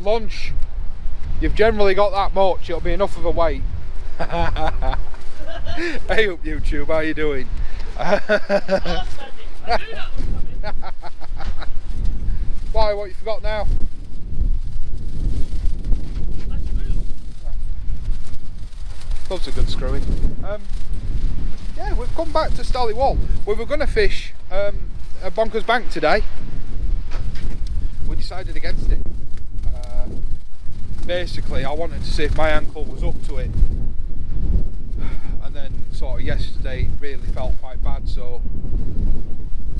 lunch, you've generally got that much, it'll be enough of a weight. Hey up YouTube, how you doing? Why, what you forgot now? Loves a good screwing. Yeah, we've come back to Stally Wall. We were going to fish a Bonkers Bank today. We decided against it. Basically, I wanted to see if my ankle was up to it. And then sort of yesterday really felt quite bad, so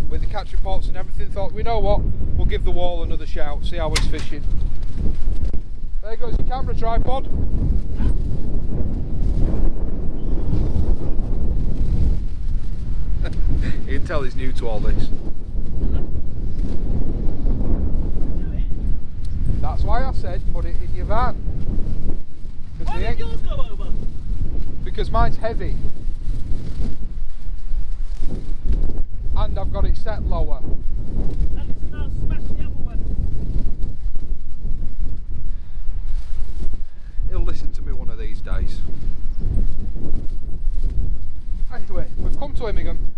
with the catch reports and everything, thought, we know what, we'll give the wall another shout, see how it's fishing. There goes your camera tripod. You can tell he's new to all this. That's why I said put it in your van. Why did yours go over? Because mine's heavy. And I've got it set lower. And it's now smashed the other one. He'll listen to me one of these days. Anyway, we've come to Immingham.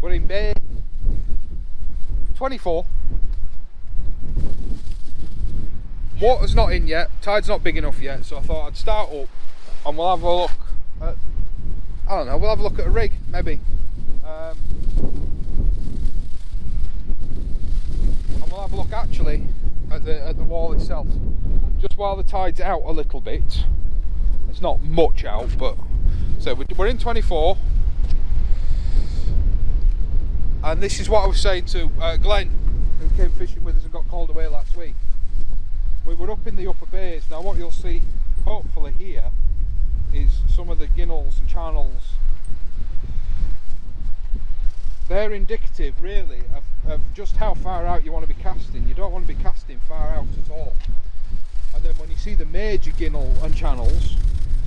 We're in Bay 24. Water's not in yet, tide's not big enough yet, so I thought I'd start up and we'll have a look at, I don't know, we'll have a look at a rig, maybe. And we'll have a look actually at the wall itself, just while the tide's out a little bit. It's not much out, but so we're in 24. And this is what I was saying to Glenn, who came fishing with us and got called away last week. We were up in the upper bays. Now what you'll see, hopefully here, is some of the ginnels and channels. They're indicative, really, of just how far out you want to be casting. You don't want to be casting far out at all. And then when you see the major ginnel and channels,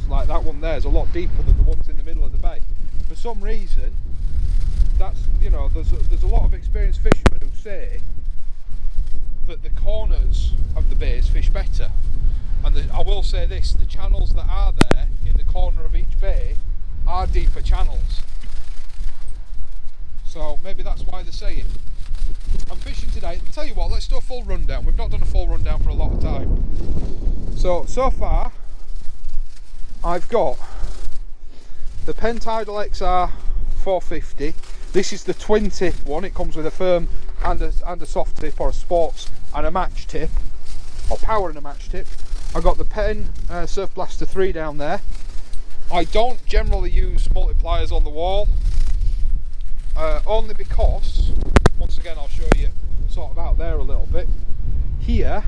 like that one there, is a lot deeper than the ones in the middle of the bay. For some reason, that's, you know, there's a lot of experienced fishermen who say that the corners of the bays fish better, and I will say this, the channels that are there in the corner of each bay are deeper channels, so maybe that's why they say it. I'm fishing today. I'll tell you what, let's do a full rundown. We've not done a full rundown for a lot of time. So far I've got the Tidal XR 450. This is the twin tip one. It comes with a firm and a soft tip, or a sports and a match tip, or power and a match tip. I've got the Penn Surf Blaster 3 down there. I don't generally use multipliers on the wall, only because, once again I'll show you sort of out there a little bit. Here,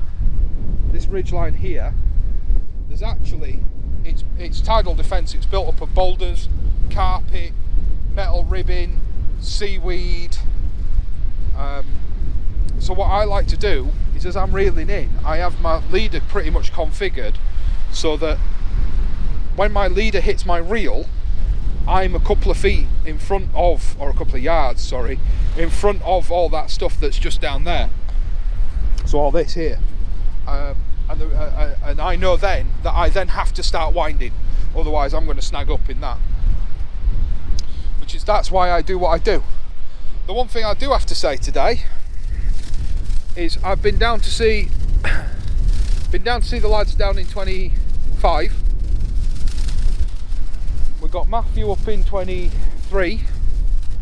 this ridge line here, there's actually, it's tidal defence. It's built up of boulders, carpet, metal ribbing, seaweed. So what I like to do is, as I'm reeling in, I have my leader pretty much configured so that when my leader hits my reel, I'm a couple of feet in front of, or a couple of yards, sorry, in front of all that stuff that's just down there. So all this here, and I know then that I then have to start winding, otherwise I'm going to snag up in that. That's why I do what I do. The one thing I do have to say today is I've been down to see the lads down in 25. We've got Matthew up in 23.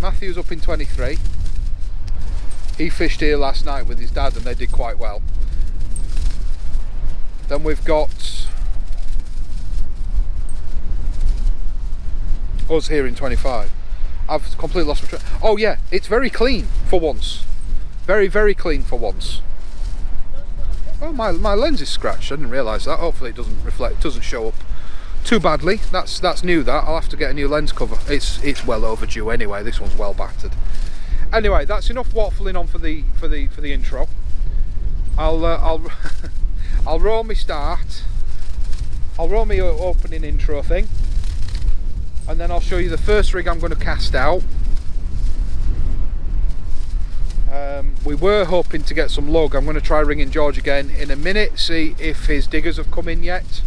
Matthew's up in 23. He fished here last night with his dad and they did quite well. Then we've got us here in 25. I've completely lost my track. Oh yeah, it's very clean for once. Very, very clean for once. Oh, my lens is scratched. I didn't realise that. Hopefully it doesn't reflect, doesn't show up too badly. That's new. That I'll have to get a new lens cover. It's well overdue anyway. This one's well battered. Anyway, that's enough waffling on for the intro. I'll I'll roll me start. I'll roll me opening intro thing. And then I'll show you the first rig I'm going to cast out. we were hoping to get some lug. I'm going to try ringing George again in a minute, see if his diggers have come in yet,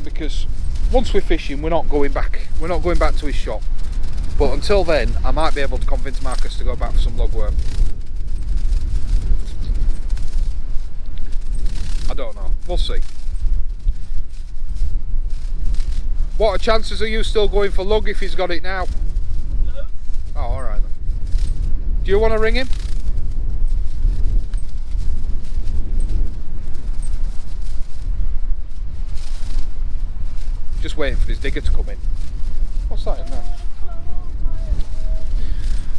because once we're fishing we're not going back to his shop, but until then I might be able to convince Marcus to go back for some lugworm. I don't know, we'll see. What are chances of you still going for lug if he's got it now? No. Oh, alright then. Do you want to ring him? Just waiting for his digger to come in. What's that in there?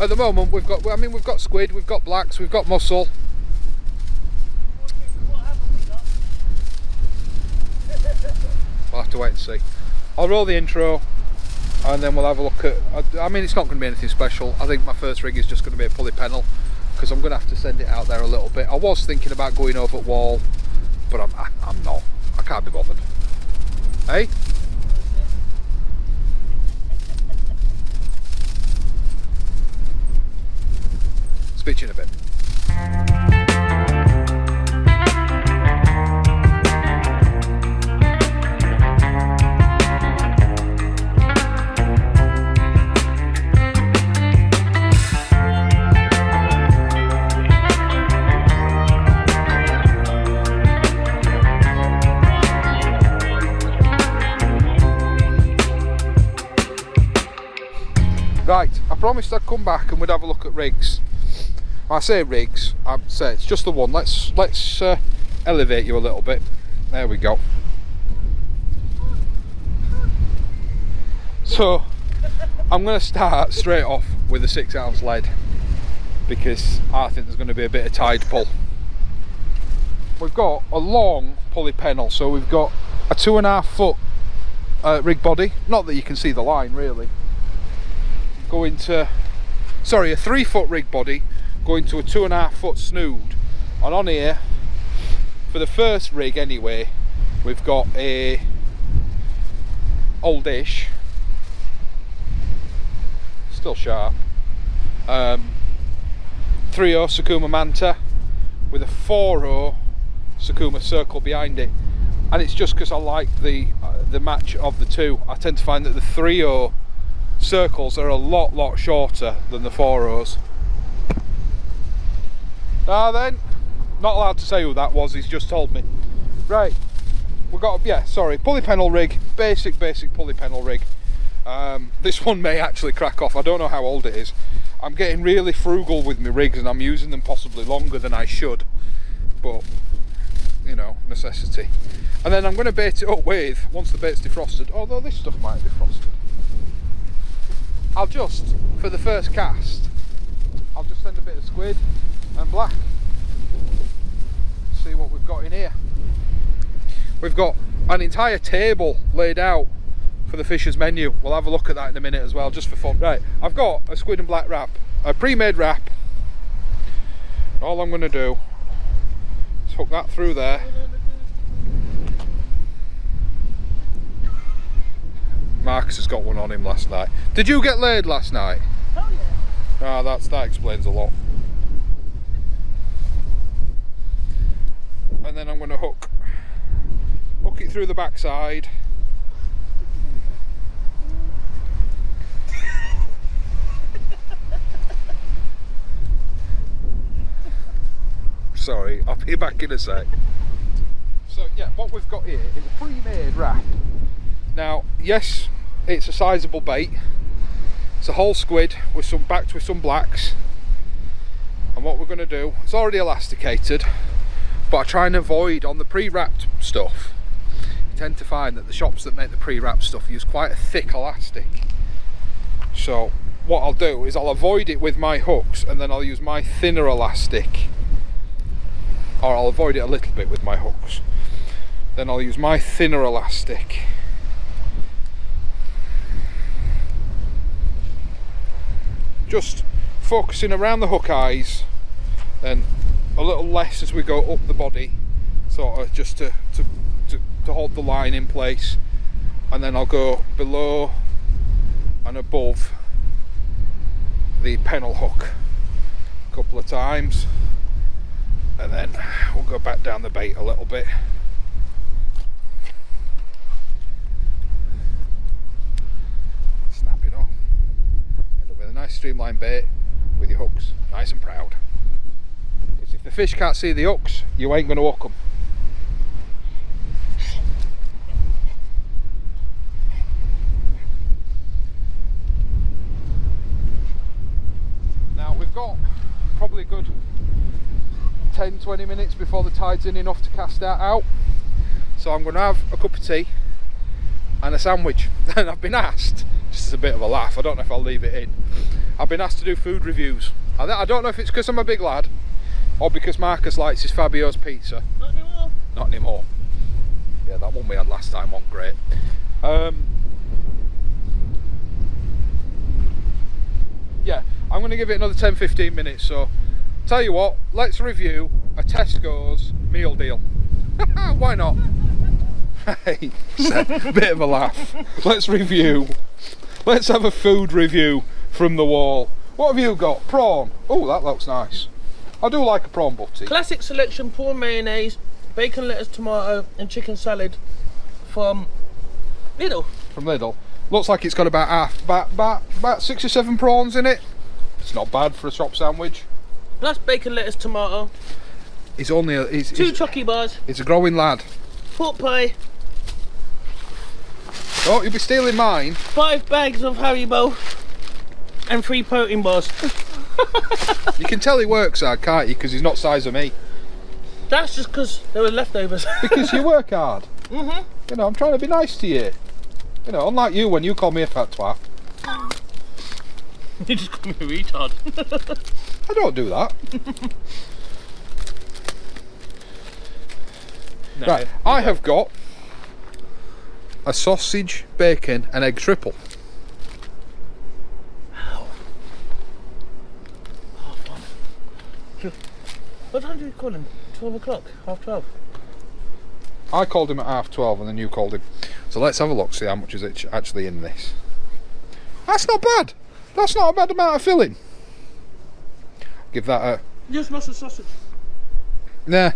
At the moment we've got squid, we've got blacks, we've got mussel. What haven't we got? We'll have to wait and see. I'll roll the intro and then we'll have a look at, I mean it's not going to be anything special. I think my first rig is just going to be a pulley pennel, because I'm going to have to send it out there a little bit. I was thinking about going over at Wall, but I'm not. I can't be bothered. Hey? Speak to you in a bit. Right, I promised I'd come back and we'd have a look at rigs. When I say rigs, I'd say it's just the one. Let's elevate you a little bit. There we go. So I'm going to start straight off with a 6 ounce lead, because I think there's going to be a bit of tide pull. We've got a long pulley pennel, so we've got a 2.5 foot rig body. Not that you can see the line really. Going to, sorry, a 3 foot rig body going to a 2.5 foot snood. And on here, for the first rig anyway, we've got a oldish, still sharp, 3/0 Sakuma Manta with a 4/0 Sakuma circle behind it. And it's just because I like the match of the two. I tend to find that the 3/0 circles are a lot shorter than the 4/0s. Now then, not allowed to say who that was, he's just told me. Right, we've got, yeah, sorry, pulley pennel rig, basic pulley pennel rig. This one may actually crack off, I don't know how old it is. I'm getting really frugal with my rigs and I'm using them possibly longer than I should, but you know, necessity. And then I'm going to bait it up with, once the bait's defrosted, although this stuff might be frosted, I'll just, for the first cast, I'll just send a bit of squid and black. See what we've got in here. We've got an entire table laid out for the fishers menu. We'll have a look at that in a minute as well, just for fun. Right, I've got a squid and black wrap, a pre-made wrap. All I'm going to do is hook that through there. Marcus has got one on him last night. Did you get laid last night? Oh yeah. Ah, that explains a lot. And then I'm going to hook it through the backside. Sorry, I'll be back in a sec. So yeah, what we've got here is a pre-made wrap. Now, yes, it's a sizable bait. It's a whole squid with some backed with some blacks. And what we're going to do, it's already elasticated, but I try and avoid on the pre-wrapped stuff. You tend to find that the shops that make the pre-wrapped stuff use quite a thick elastic. So what I'll do is I'll avoid it with my hooks and then I'll use my thinner elastic. Or I'll avoid it a little bit with my hooks. Then I'll use my thinner elastic. Just focusing around the hook eyes, then a little less as we go up the body, sort of just to hold the line in place, and then I'll go below and above the pennel hook, couple of times, and then we'll go back down the bait a little bit. Snap it off. End up with a nice streamline bait with your hooks nice and proud. Because if the fish can't see the hooks, you ain't going to hook them. Now we've got probably a good 10-20 minutes before the tide's in enough to cast that out, so I'm going to have a cup of tea and a sandwich. And I've been asked, this is a bit of a laugh, I don't know if I'll leave it in, I've been asked to do food reviews. I don't know if it's because I'm a big lad or because Marcus likes his Fabio's pizza. Not anymore. Not anymore. Yeah, that one we had last time wasn't great. Yeah, I'm going to give it another 10-15 minutes, so tell you what, let's review a Tesco's meal deal. Why not? Hey, a bit of a laugh. Let's have a food review from the wall. What have you got? Prawn. Oh, that looks nice. I do like a prawn butty. Classic selection prawn mayonnaise, bacon, lettuce, tomato, and chicken salad from Lidl. From Lidl. Looks like it's got about 6 or 7 prawns in it. It's not bad for a shop sandwich. Plus bacon, lettuce, tomato. He's only a, 2 chocky bars. He's a growing lad. Pork pie. Oh, you'll be stealing mine. 5 bags of Haribo. And 3 protein bars. You can tell he works hard, can't you? Because he's not size of me. That's just because there were leftovers. Because you work hard. Mm-hmm. You know, I'm trying to be nice to you. You know, unlike you when you call me a fat twat. You just call me a retard. I don't do that. No, right, I have got a sausage, bacon and egg triple. What time do you call him? 12 o'clock? Half 12? I called him at 12:30 and then you called him. So let's have a look, see how much is it actually in this. That's not bad. That's not a bad amount of filling. Give that a... Just mustard sausage. Nah,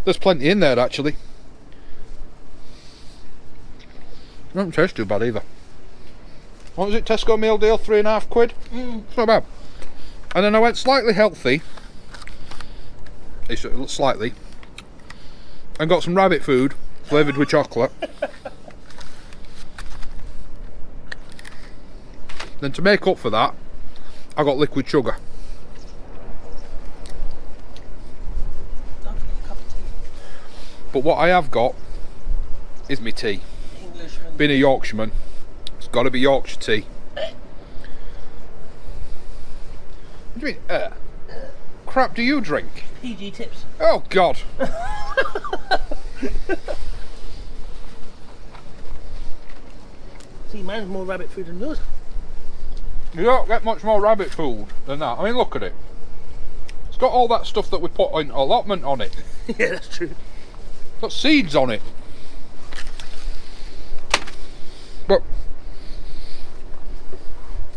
there's plenty in there actually. Doesn't taste too bad either. What was it, Tesco meal deal, £3.50? It's not bad. And then I went slightly healthy. It's slightly. And got some rabbit food flavoured with chocolate. Then to make up for that, I got liquid sugar. Lovely cup of tea. But what I have got is my tea. Englishman. Being a Yorkshireman, it's got to be Yorkshire tea. What do you mean, crap do you drink? PG tips. Oh God. See, mine's more rabbit food than yours. You don't get much more rabbit food than that. I mean, look at it. It's got all that stuff that we put in allotment on it. Yeah, that's true. It's got seeds on it. But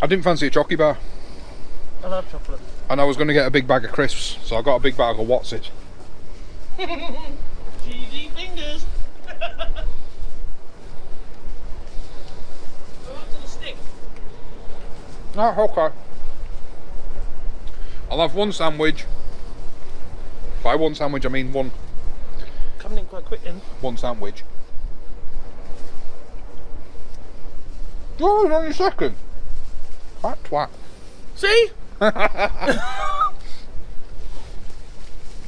I didn't fancy a chocky bar. I love chocolate. And I was going to get a big bag of crisps, so I got a big bag of what's it. Cheesy fingers. Go up to the stick. No, okay. I'll have one sandwich. By one sandwich I mean one Coming in quite quick then. sandwich. Oh, it's only a second. Fat twat. See?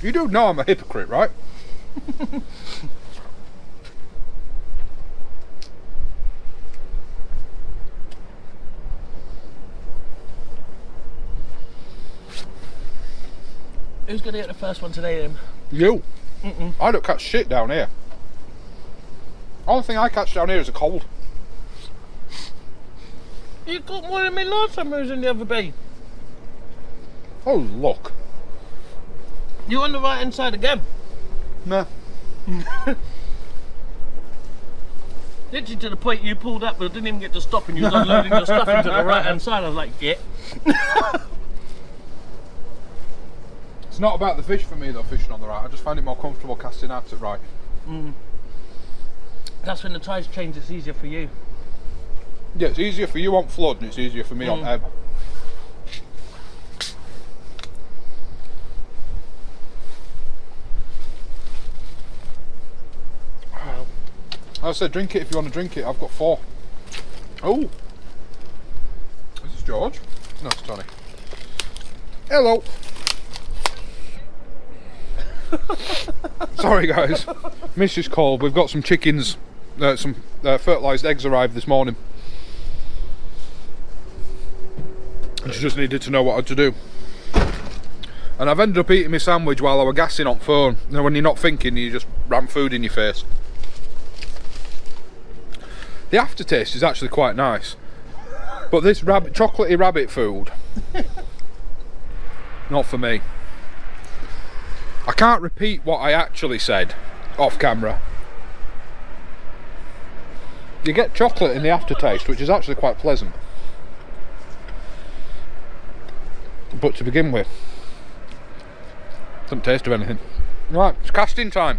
You do know I'm a hypocrite, right? Who's going to get the first one today then? You. I don't catch shit down here. Only thing I catch down here is a cold. You got more than me last time I was in the other bay. Oh, look. You on the right hand side again. Nah. Literally to the point you pulled up but didn't even get to stop and you was unloading your stuff into the right hand side. I was like, get. It's not about the fish for me though, fishing on the right. I just find it more comfortable casting out at right. That's when the tides change, it's easier for you. Yeah, it's easier for you on flood and it's easier for me on ebb. No. I said drink it if you want to drink it. I've got 4. Oh! Is this George? No, it's Tony. Hello! Sorry guys, Mrs. called. We've got some chickens, some fertilised eggs arrived this morning. And she just needed to know what I had to do. And I've ended up eating my sandwich while I was gassing on phone. You know, when you're not thinking, you just ram food in your face. The aftertaste is actually quite nice. But this chocolatey rabbit food, not for me. I can't repeat what I actually said off camera. You get chocolate in the aftertaste, which is actually quite pleasant. But to begin with, doesn't taste of anything. Right, it's casting time.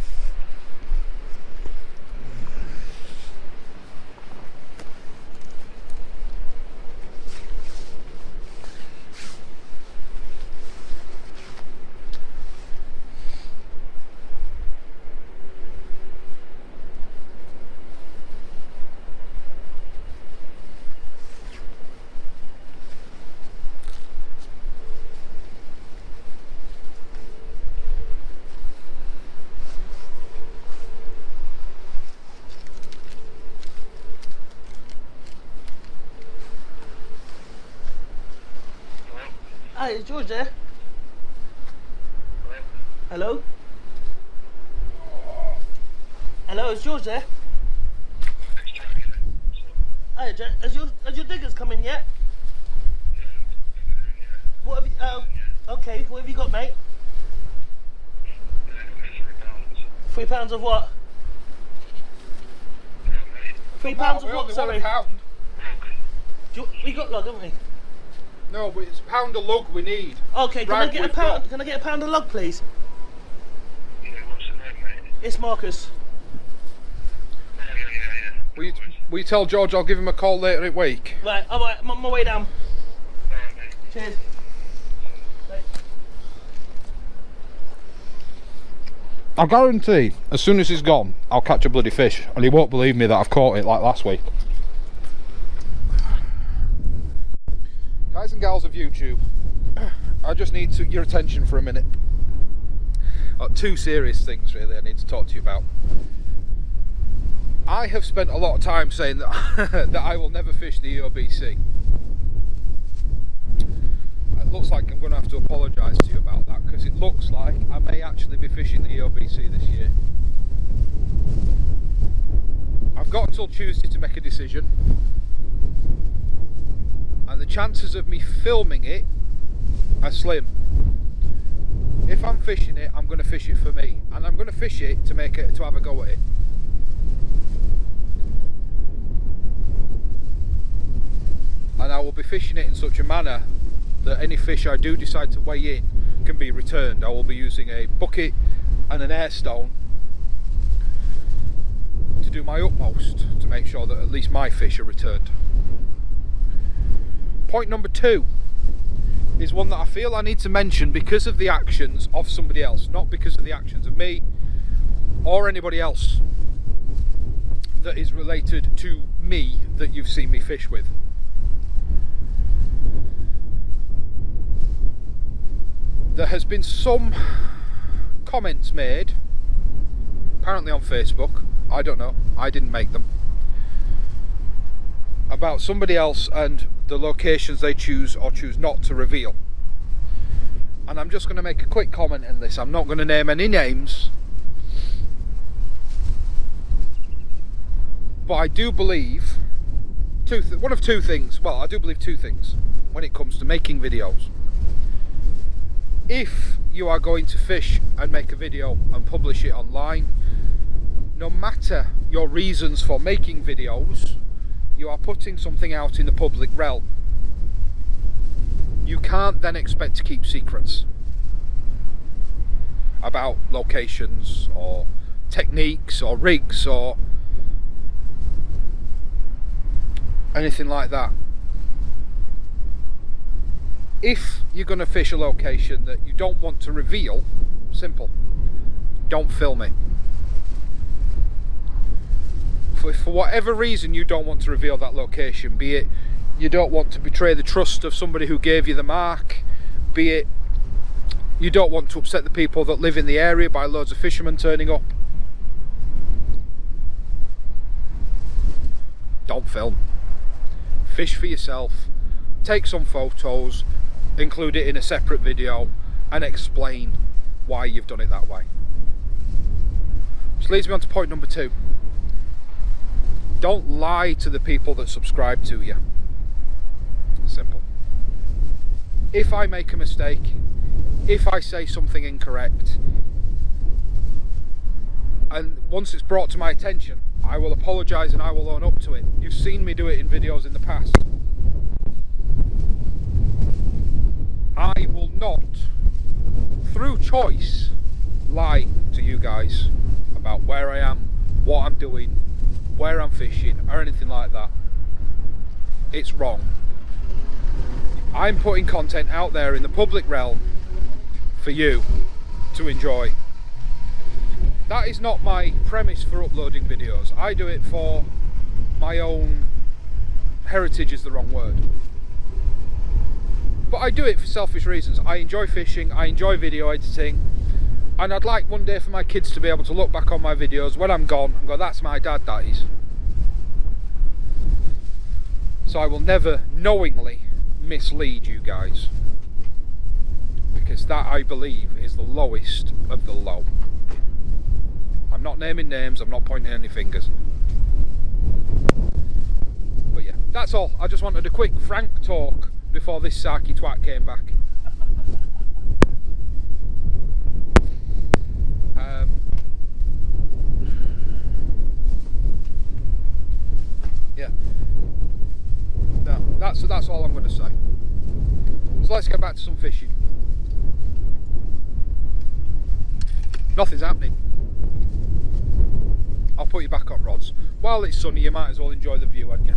Hi, is George there? Hello? Hello, is George there? Hi, Jack. Has your diggers come in yet? What have you, okay, what have you got, mate? £3 of what? £3 of what, sorry? We got log, haven't we? No, but it's £1 a lug we need. Okay, can I get a pound? Can I get £1 a log, please? Yeah, what's the name, mate? It's Marcus. Will you tell George I'll give him a call later in the week? Right, alright, I'm on my way down. Alright, mate. Cheers. Right. I guarantee, as soon as he's gone, I'll catch a bloody fish, and he won't believe me that I've caught it like last week. Guys and gals of YouTube, I just need your attention for a minute. 2 serious things really I need to talk to you about. I have spent a lot of time saying that, that I will never fish the EOBC. It looks like I'm going to have to apologise to you about that, because it looks like I may actually be fishing the EOBC this year. I've got until Tuesday to make a decision. And the chances of me filming it are slim. If I'm fishing it, I'm going to fish it for me, and I'm going to fish it to have a go at it. And I will be fishing it in such a manner that any fish I do decide to weigh in can be returned. I will be using a bucket and an air stone to do my utmost to make sure that at least my fish are returned. Point number 2 is one that I feel I need to mention because of the actions of somebody else, not because of the actions of me or anybody else that is related to me that you've seen me fish with. There has been some comments made, apparently on Facebook, I don't know, I didn't make them, about somebody else and the locations they choose or choose not to reveal. And I'm just going to make a quick comment in this. I'm not going to name any names, but I do believe one of 2 things. Well, I do believe 2 things when it comes to making videos. If you are going to fish and make a video and publish it online, no matter your reasons for making videos, you are putting something out in the public realm. You can't then expect to keep secrets. about locations or techniques or rigs or anything like that. If you're going to fish a location that you don't want to reveal, simple, don't film it. For whatever reason you don't want to reveal that location, be it you don't want to betray the trust of somebody who gave you the mark, be it you don't want to upset the people that live in the area by loads of fishermen turning up, don't film. Fish for yourself, take some photos, include it in a separate video and explain why you've done it that way. Which leads me on to point number 2. Don't lie to the people that subscribe to you. Simple. If I make a mistake, if I say something incorrect, and once it's brought to my attention, I will apologise and I will own up to it. You've seen me do it in videos in the past. I will not, through choice, lie to you guys about where I am, what I'm doing, where I'm fishing, or anything like that. It's wrong. I'm putting content out there in the public realm for you to enjoy. That is not my premise for uploading videos. I do it for my own heritage, is the wrong word. But I do it for selfish reasons. I enjoy fishing, I enjoy video editing, and I'd like one day for my kids to be able to look back on my videos when I'm gone and go, that's my dad, that is. So I will never knowingly mislead you guys, because that, I believe, is the lowest of the low. I'm not naming names, I'm not pointing any fingers. But yeah, that's all. I just wanted a quick frank talk before this sarky twat came back. Yeah. No, that's all I'm going to say. So let's get back to some fishing. Nothing's happening. I'll put you back on rods. While it's sunny, you might as well enjoy the view, hadn't you?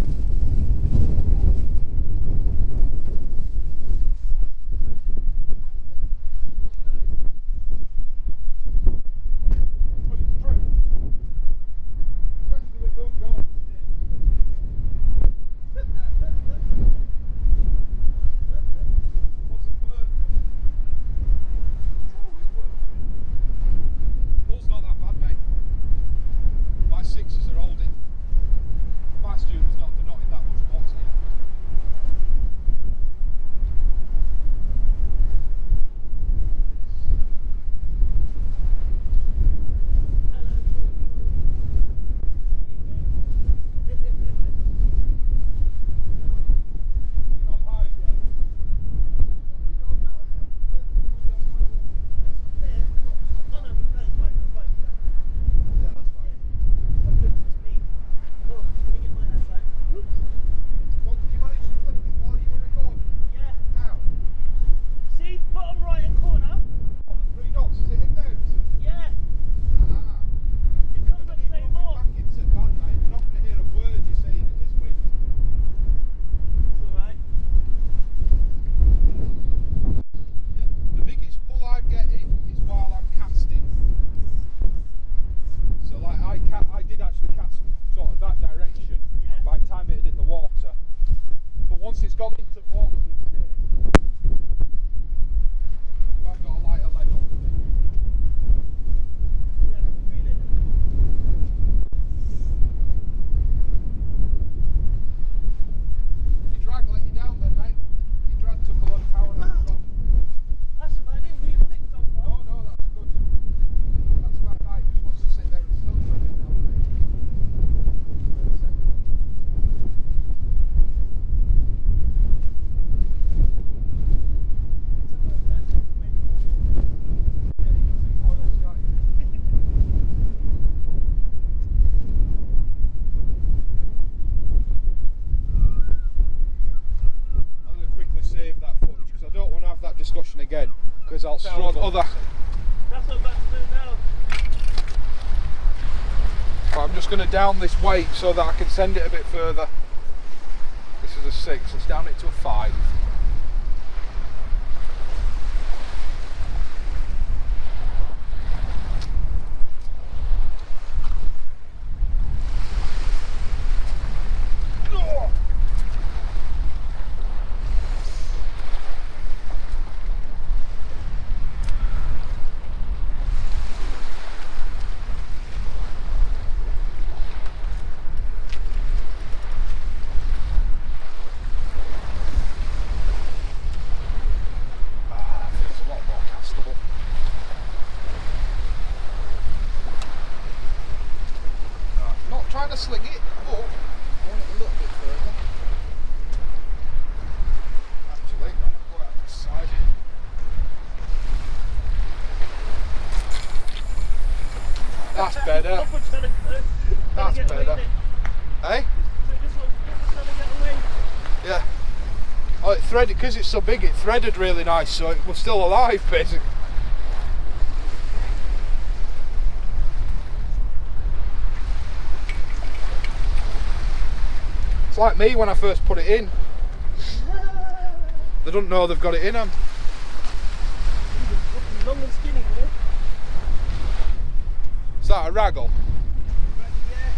discussion again, because I'll struggle. That's what I'm about to do now. But I'm just going to down this weight so that I can send it a bit further. This is a 6, let's down it to a 5. Trying to sling it, but I want it a little bit further. Actually, I'm going to go out this side. That's better. That's better. Eh? Yeah. Oh, it threaded, because it's so big, it threaded really nice, so it was still alive basically. Like me when I first put it in. They don't know they've got it in them. Long and skinny, yeah? Is that a raggle? Yeah.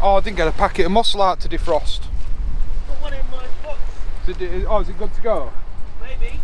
Oh, I didn't get a packet of mussel out to defrost. Put one in my box. Is it good to go? Maybe.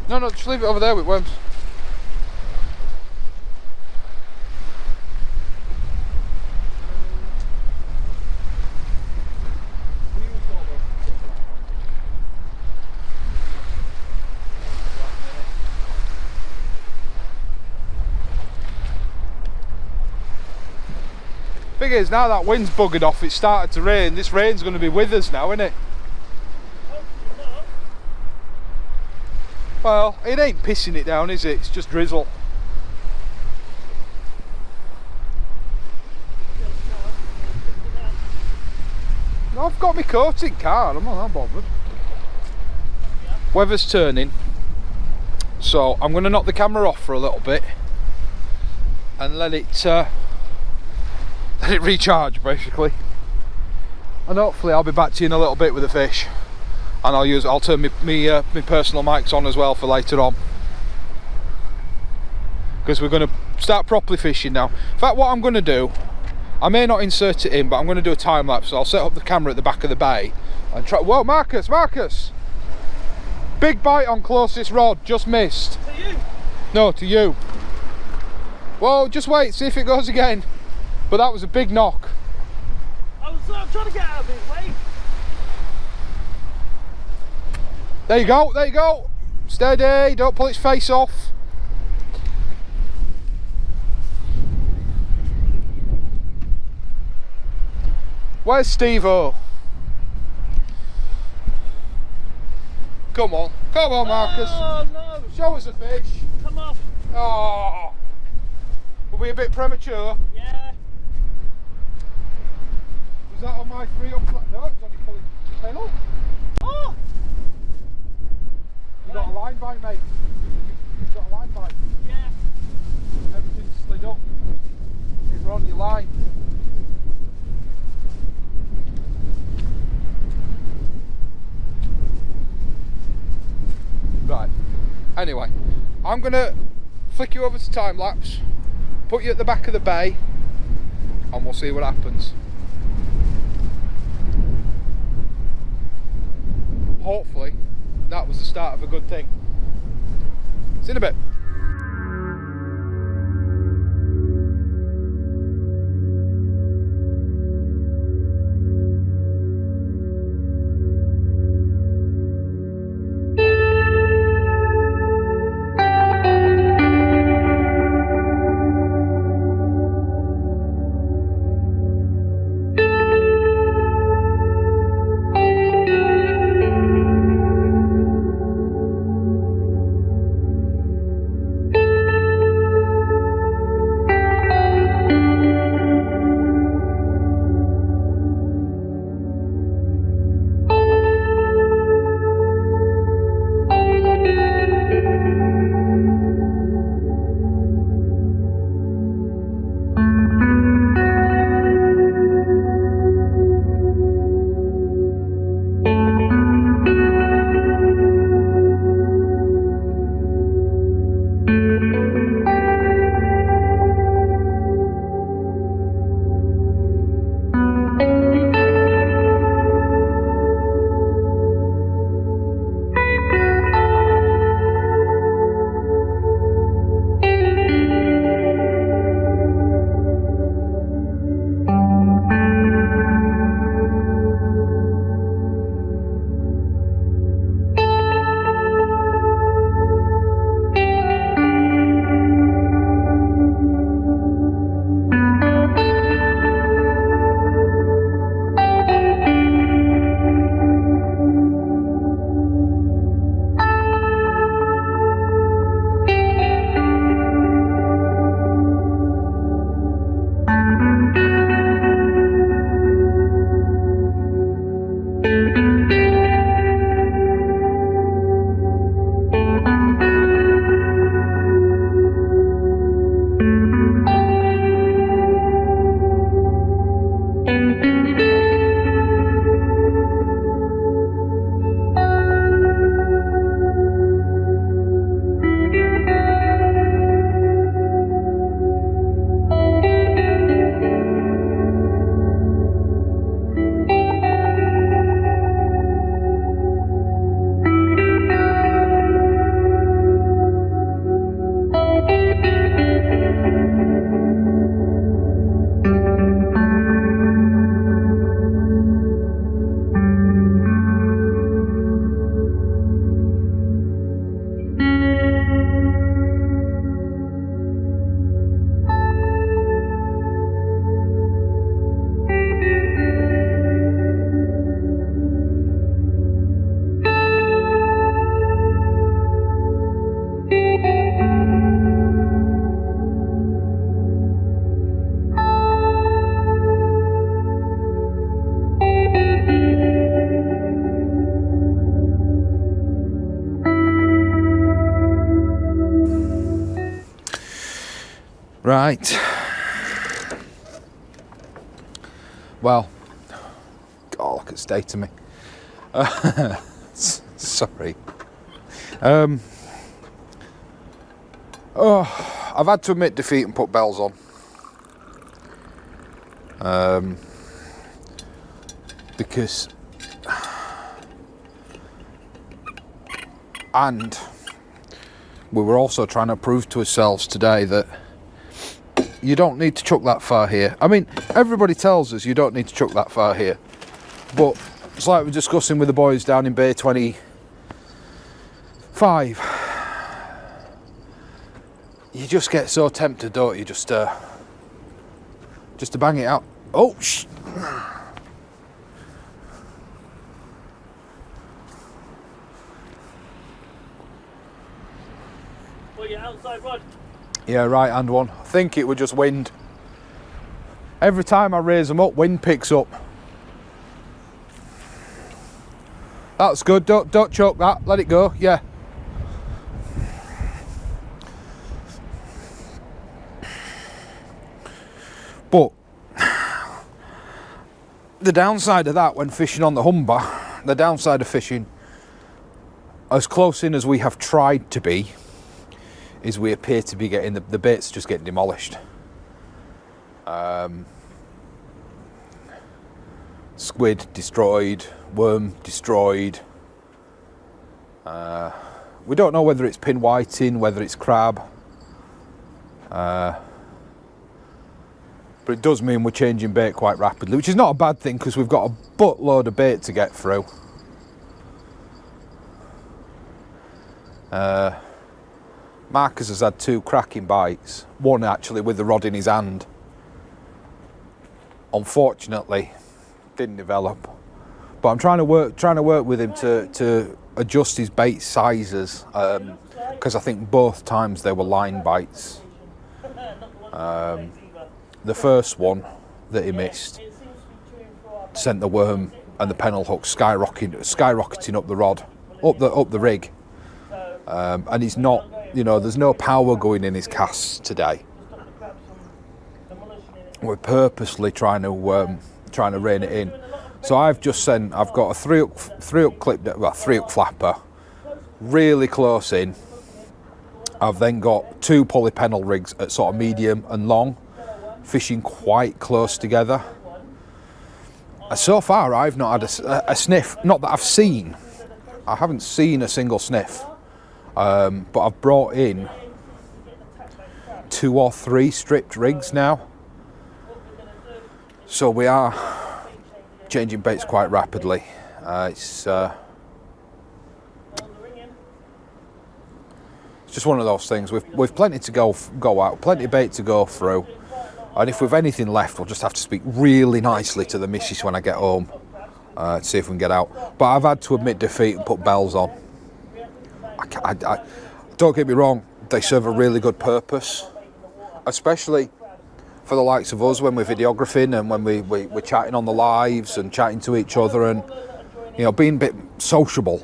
No, just leave it over there with worms. Thing is, now that wind's buggered off, it's started to rain. This rain's going to be with us now, isn't it? Well, it ain't pissing it down, is it? It's just drizzle. No, I've got my coat in car, I'm not that bothered. Weather's turning, so I'm going to knock the camera off for a little bit and let it recharge basically. And hopefully I'll be back to you in a little bit with the fish. And I'll turn my personal mics on as well for later on, because we're going to start properly fishing now. In fact, what I'm going to do, I may not insert it in, but I'm going to do a time lapse. So I'll set up the camera at the back of the bay and try. Whoa, Marcus! Big bite on closest rod, just missed. To you? No, to you. Whoa, just wait, see if it goes again. But that was a big knock. I'm trying to get out of it, wait. There you go. Steady, don't pull its face off. Where's Steve-O? Come on, Marcus. Oh no! Show us a fish. Come off. Oh, were we a bit premature? Yeah. Was that on my 3 up? No, it's only pulling the pedal. Oh! You got a line bite, mate. You got a line bite. Yeah. Everything's slid up. We're on your line. I'm gonna flick you over to time lapse, put you at the back of the bay, and we'll see what happens. Hopefully that was the start of a good thing. See you in a bit. Right. Well, God, look at state to me. Sorry. I've had to admit defeat and put bells on. Because, and we were also trying to prove to ourselves today that you don't need to chuck that far here. I mean, everybody tells us you don't need to chuck that far here, but it's like we're discussing with the boys down in Bay 25. You just get so tempted, don't you? Just to bang it out. Oh, Well, you're outside, Rod. Yeah, right hand one. I think it was just wind. Every time I raise them up, wind picks up. That's good. Don't choke that. Let it go. Yeah. But the downside of that when fishing on the Humber, the downside of fishing as close in as we have tried to be, is we appear to be getting the baits just getting demolished. Squid destroyed, worm destroyed. We don't know whether it's pin whiting, whether it's crab. But it does mean we're changing bait quite rapidly, which is not a bad thing because we've got a buttload of bait to get through. Marcus has had 2 cracking bites, one actually with the rod in his hand. Unfortunately, didn't develop. But I'm trying to work with him to adjust his bait sizes, because I think both times they were line bites. The first one that he missed sent the worm and the pennel hook skyrocketing up the rod, up the rig, and he's not, there's no power going in his casts today. We're purposely trying to rein it in. So I've got a three hook clip, well, 3-hook flapper, really close in. I've then got 2 polypennel rigs at sort of medium and long, fishing quite close together. So far I've not had a sniff, not that I've seen. I haven't seen a single sniff, but I've brought in 2 or 3 stripped rigs now. So we are changing baits quite rapidly. It's just one of those things. We've plenty to go out, plenty of bait to go through, and if we've anything left, we'll just have to speak really nicely to the missus when I get home to see if we can get out. But I've had to admit defeat and put bells on. I don't get me wrong, they serve a really good purpose, especially for the likes of us when we're videographing and when we're chatting on the lives and chatting to each other and being a bit sociable.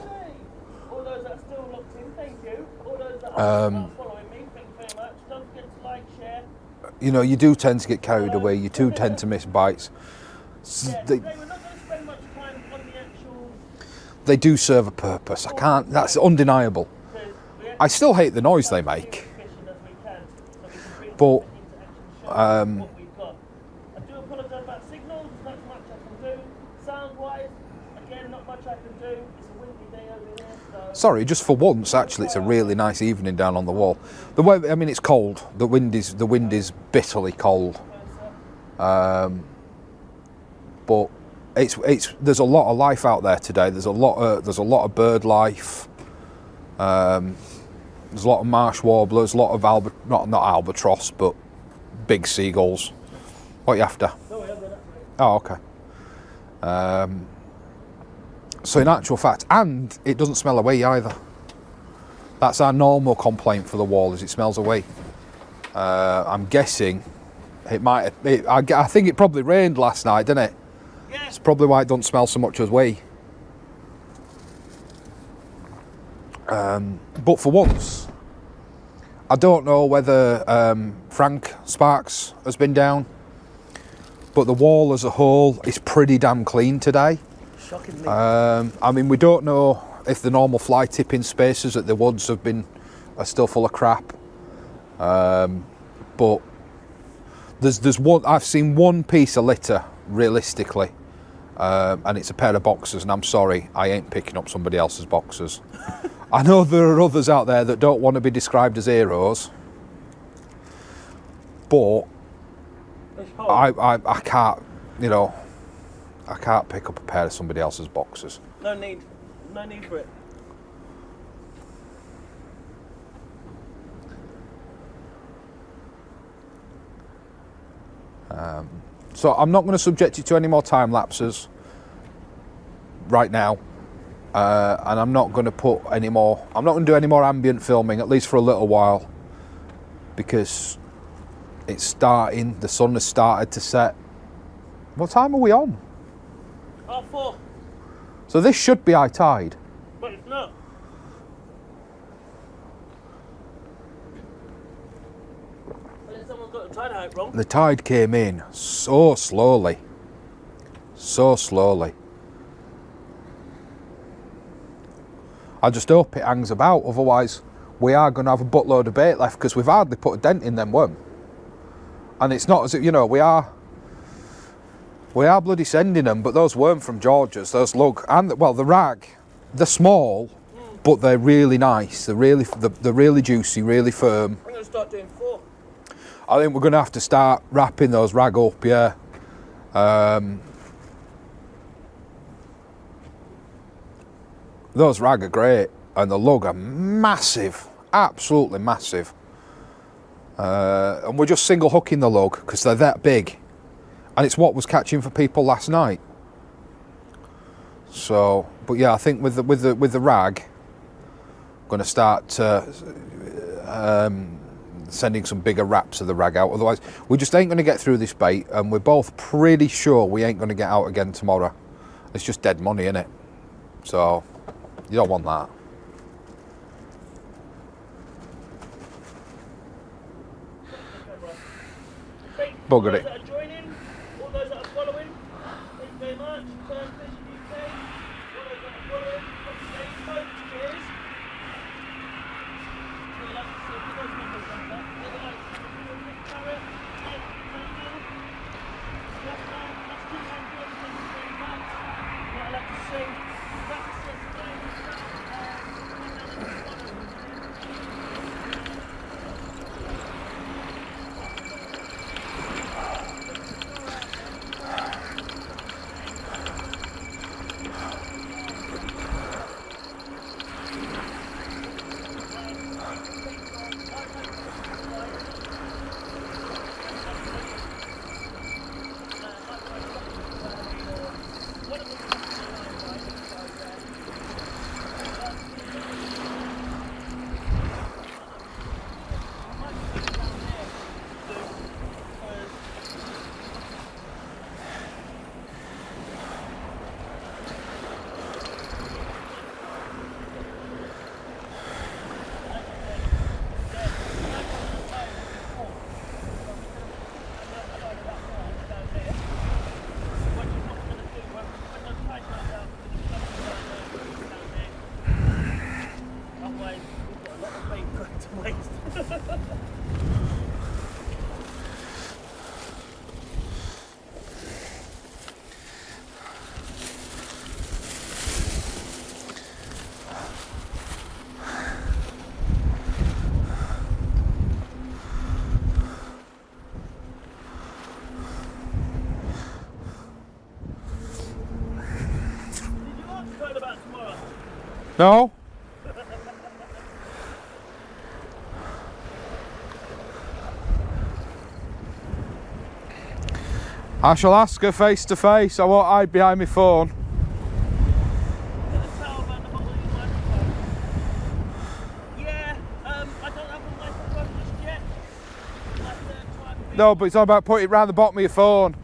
You do tend to get carried away, you do tend to miss bites. They do serve a purpose, that's undeniable. I still hate the noise they make, but I do apologise about signals, there's not much I can do. Sound wise, again, not much I can do. It's a windy day over here. So. Sorry, just for once, actually, it's a really nice evening down on the wall. The way, it's cold. The wind is bitterly cold. But there's a lot of life out there today. There's a lot of bird life. There's a lot of marsh warblers, a lot of not albatross, but big seagulls. What are you after? Oh, okay. So in actual fact, and it doesn't smell away either. That's our normal complaint for the wall, is it smells away. I'm guessing it might. I think it probably rained last night, didn't it? Yeah. It's probably why it doesn't smell so much as way. But for once, I don't know whether Frank Sparks has been down, but the wall as a whole is pretty damn clean today. Shockingly. We don't know if the normal fly tipping spaces at the woods are still full of crap. But there's one. I've seen one piece of litter realistically, and it's a pair of boxers. And I'm sorry, I ain't picking up somebody else's boxers. I know there are others out there that don't want to be described as heroes, but I can't, I can't pick up a pair of somebody else's boxers. No need for it. So I'm not going to subject you to any more time lapses right now. And I'm not going to I'm not going to do any more ambient filming, at least for a little while, because it's starting, the sun has started to set. What time are we on? 4:30. So this should be high tide. But it's not. Unless someone's got the tide out wrong. The tide came in so slowly. I just hope it hangs about, otherwise we are going to have a buttload of bait left because we've hardly put a dent in them worm. And it's not as if, you know, we are bloody sending them, but those worm from Georgia's, those lug, and well, the rag, they're small, but they're really nice. They're really juicy, really firm. I'm going to start doing 4. I think we're going to have to start wrapping those rag up, yeah. Those rag are great, and the lug are massive, absolutely massive. And we're just single hooking the lug because they're that big, and it's what was catching for people last night. So, but yeah, I think with the rag, I'm going to start sending some bigger wraps of the rag out. Otherwise, we just ain't going to get through this bait, and we're both pretty sure we ain't going to get out again tomorrow. It's just dead money, innit? So, you don't want that. Buggered it. All those that are joining, all those that are following, thank you very much. First Fishing UK, all those that are following, Facebook, cheers. We'd like to see if you guys want to come back. We'd like to see if you want to carrot, egg, tomato. Yes, man, that's 200, thank you very much. What I'd like to see, that's a subscribe, No? I shall ask her face to face. I won't hide behind my phone. No, but it's all about putting it round the bottom of your phone.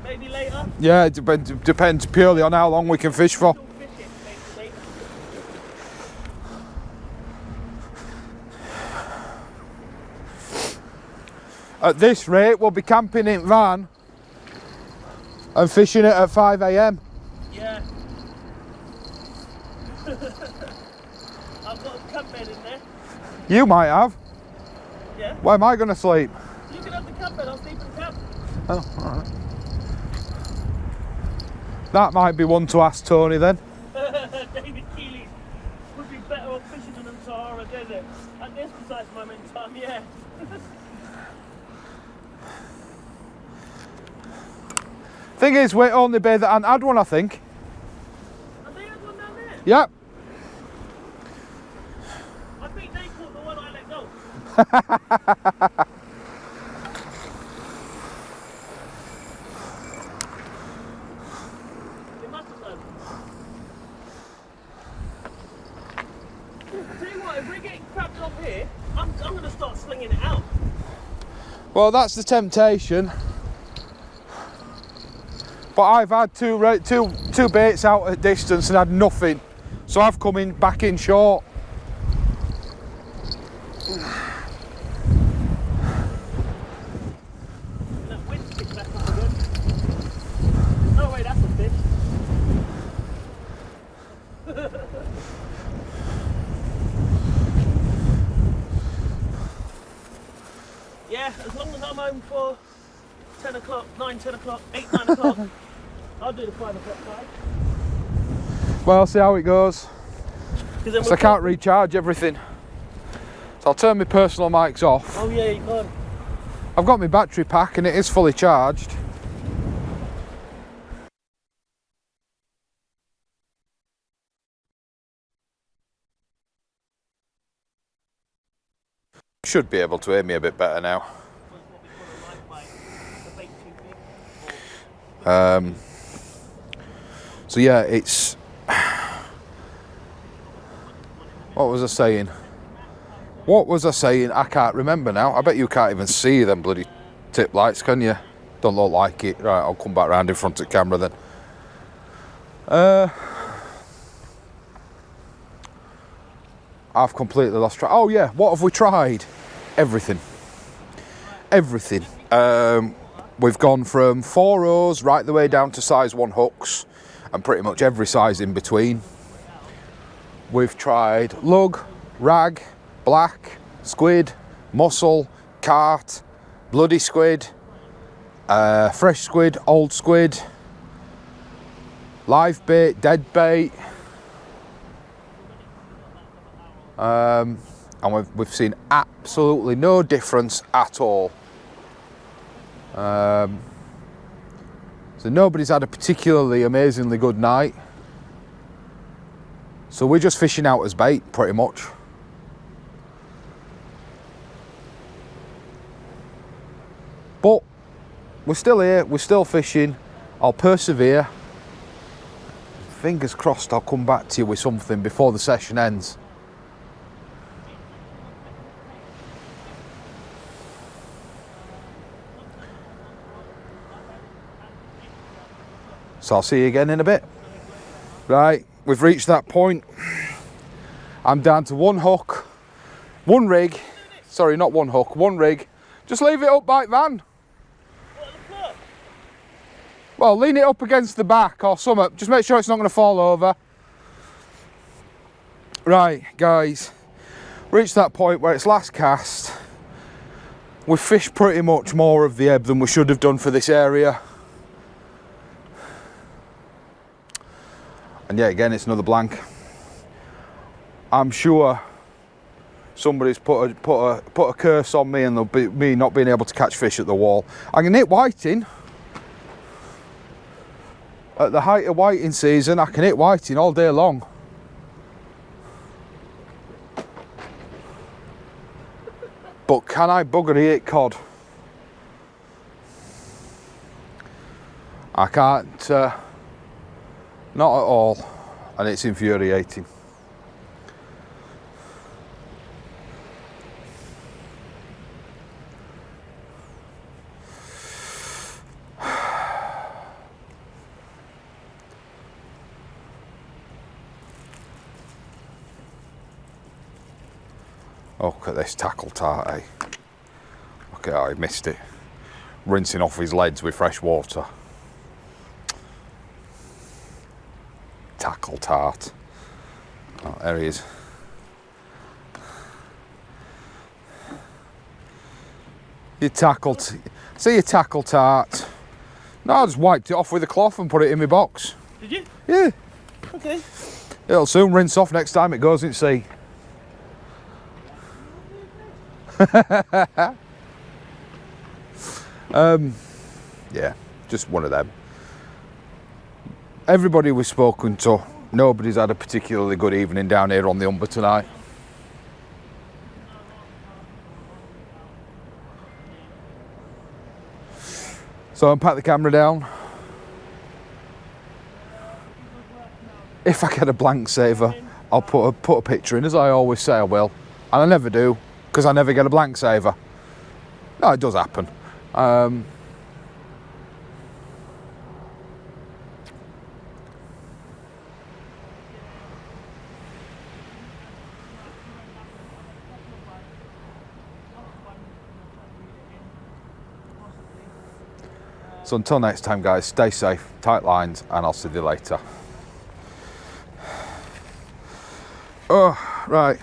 Maybe later. Yeah, it depends purely on how long we can fish for. At this rate, we'll be camping in van and fishing it at 5 AM. Yeah. I've got a camp bed in there. You might have. Yeah. Where am I going to sleep? You can have the camp bed, I'll sleep in the camp. Oh, alright. That might be one to ask Tony then. David Keeley would be better off fishing than the Sahara Desert at this precise moment in time, yeah. Thing is, we're only bay that hadn't had one, I think. Have they had one down there? Yep. I think they caught the one I let go. They must have done. Tell you what, if we're getting crabbed off here, I'm going to start slinging it out. Well, that's the temptation. But I've had two baits out at distance and had nothing. So I've come in back in short. aim for 10 o'clock, 9, 10 o'clock, 8, 9 o'clock. I'll do the 5 o'clock side. Well, see how it goes. Because So I can't recharge everything. So I'll turn my personal mics off. Oh yeah, you can. I've got my battery pack and it is fully charged. Should be able to hear me a bit better now. So yeah, it's... What was I saying? I can't remember now. I bet you can't even see them bloody tip lights, can you? Don't look like it. Right, I'll come back round in front of the camera then. I've completely lost track. Oh yeah, what have we tried? Everything. We've gone from 4Os right the way down to size 1 hooks and pretty much every size in between. We've tried lug, rag, black, squid, mussel, cart, bloody squid, fresh squid, old squid, live bait, dead bait. And we've seen absolutely no difference at all. So nobody's had a particularly amazingly good night. So we're just fishing out as bait, pretty much. But we're still here, we're still fishing. I'll persevere. Fingers crossed I'll come back to you with something before the session ends. So I'll see you again in a bit. Right, we've reached that point. I'm down to 1 hook, 1 rig. Sorry, not 1 hook, 1 rig. Just leave it up, bike van. Well, lean it up against the back or something. Just make sure it's not going to fall over. Right, guys. Reached that point where it's last cast. We've fished pretty much more of the ebb than we should have done for this area. And yeah, again, it's another blank. I'm sure somebody's put a curse on me and there'll be me not being able to catch fish at the wall. I can hit whiting. At the height of whiting season, I can hit whiting all day long. But can I bugger hit cod? I can't. Not at all, and it's infuriating. Oh, look at this tackle tart, eh? Look at how he missed it. Rinsing off his leads with fresh water. Tackle tart. Oh, there he is. You tackled. See your tackle tart. No, I just wiped it off with a cloth and put it in my box. Did you? Yeah. Okay. It'll soon rinse off next time it goes in sea. Yeah, just one of them. Everybody we've spoken to, nobody's had a particularly good evening down here on the Humber tonight. So I'll pack the camera down. If I get a blank saver, I'll put a picture in, as I always say I will. And I never do, because I never get a blank saver. No, it does happen. So until next time, guys, stay safe, tight lines, and I'll see you later. Oh, right.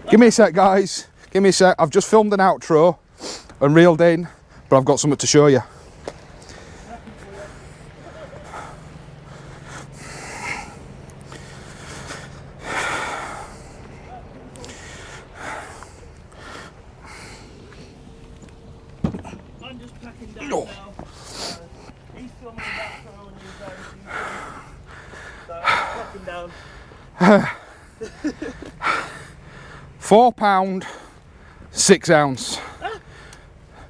Give me a sec, guys. Give me a sec. I've just filmed an outro and reeled in, but I've got something to show you. I'm just packing down Oh. now. He's filming that throw and he's so I'm packing down. £4, 6 ounce.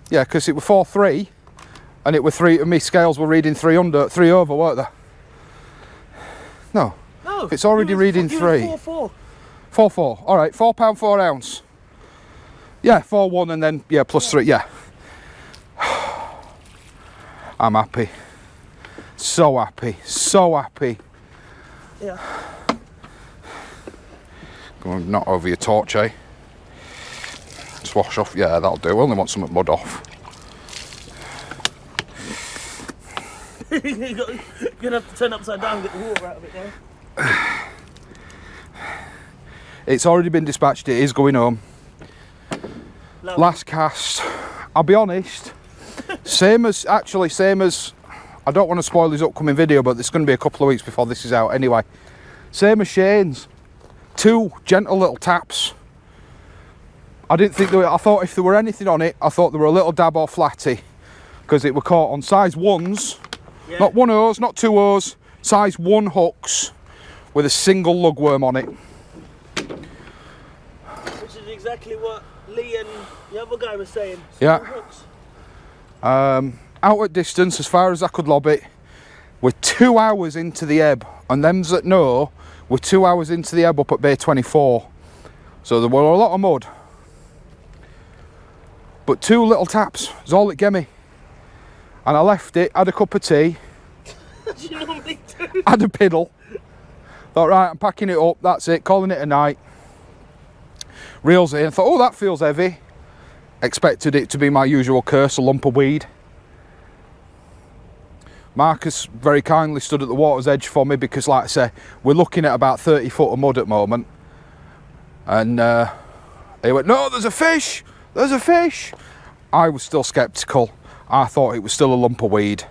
Yeah, because it were 4.3, and it were 3. And my scales were reading 3 over, weren't they? No, No, it's already reading 3. 4-4. 4.4. All right, £4, 4 ounce. Yeah, 4.1, and then yeah, plus 3. Yeah. I'm happy. So happy. So happy. Yeah. Go on, not over your torch, eh? Just wash off. Yeah, that'll do. Only want some mud off. You're gonna have to turn upside down and get the water out of it now. It's already been dispatched. It is going home. Lovely. Last cast. I'll be honest. Same as I don't want to spoil his upcoming video, but it's going to be a couple of weeks before this is out anyway. Same as Shane's. 2 gentle little taps. I didn't think I thought if there were anything on it, I thought there were a little dab or flatty, because it were caught on size 1s. Yeah. Not 1 O's, not 2 O's, size 1 hooks with a single lugworm on it. Which is exactly what Lee and the other guy were saying. Yeah. Small hooks. Out at distance as far as I could lob it. We're 2 hours into the ebb, and them's that know, we're 2 hours into the ebb up at Bay 24. So there were a lot of mud. But 2 little taps is all it gave me. And I left it, had a cup of tea, As you normally do. had a piddle. Thought, right, I'm packing it up, that's it, calling it a night. Reels in, thought, oh, that feels heavy. Expected it to be my usual curse, a lump of weed. Marcus very kindly stood at the water's edge for me because, like I say, we're looking at about 30 foot of mud at the moment. And he went, no, there's a fish, there's a fish. I was still sceptical. I thought it was still a lump of weed.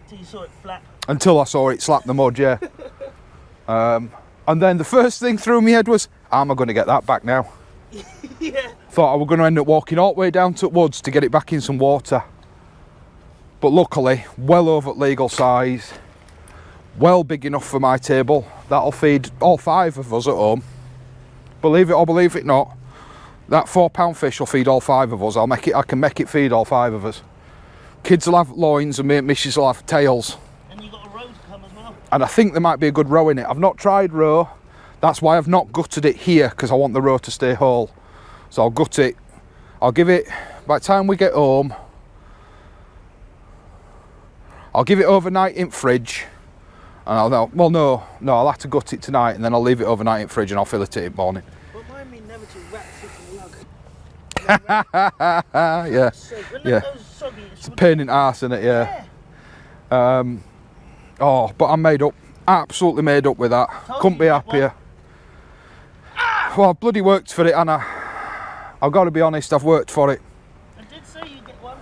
Until you saw it flat. Until I saw it slap the mud, yeah. And then the first thing through my head was, how am I going to get that back now? Yeah. Thought I was going to end up walking all the way down to the woods to get it back in some water. But luckily, well over legal size, well big enough for my table. That'll feed all 5 of us at home. Believe it or believe it not, that £4 fish will feed all 5 of us. I can make it feed all 5 of us. Kids will have loins and me and missus will have tails. And you got a row to come as well. And I think there might be a good row in it. I've not tried roe. That's why I've not gutted it here, because I want the roe to stay whole. So I'll gut it. I'll give it, by the time we get home, I'll give it overnight in fridge. And I'll have to gut it tonight, and then I'll leave it overnight in fridge and I'll fillet it in the morning. Remind me never to rat shit in the lug. Yeah, So, when yeah. that goes soggy, It's a pain in the arse, isn't it? Yeah. Oh, but I'm made up. Absolutely made up with that. Told Couldn't you be you'd get happier. Well, I've bloody worked for it, and I've got to be honest, I've worked for it. I did say you'd get one.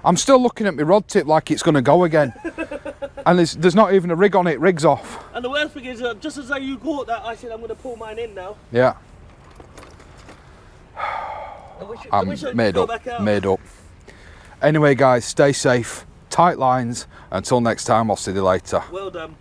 I'm still looking at my rod tip like it's going to go again. And there's not even a rig on it, rig's off. And the worst thing is, just as though you caught that, I said I'm going to pull mine in now. Yeah, I wish I'm I could made go up, back out. made up. Anyway guys, stay safe, tight lines. Until next time, I'll see you later. Well done.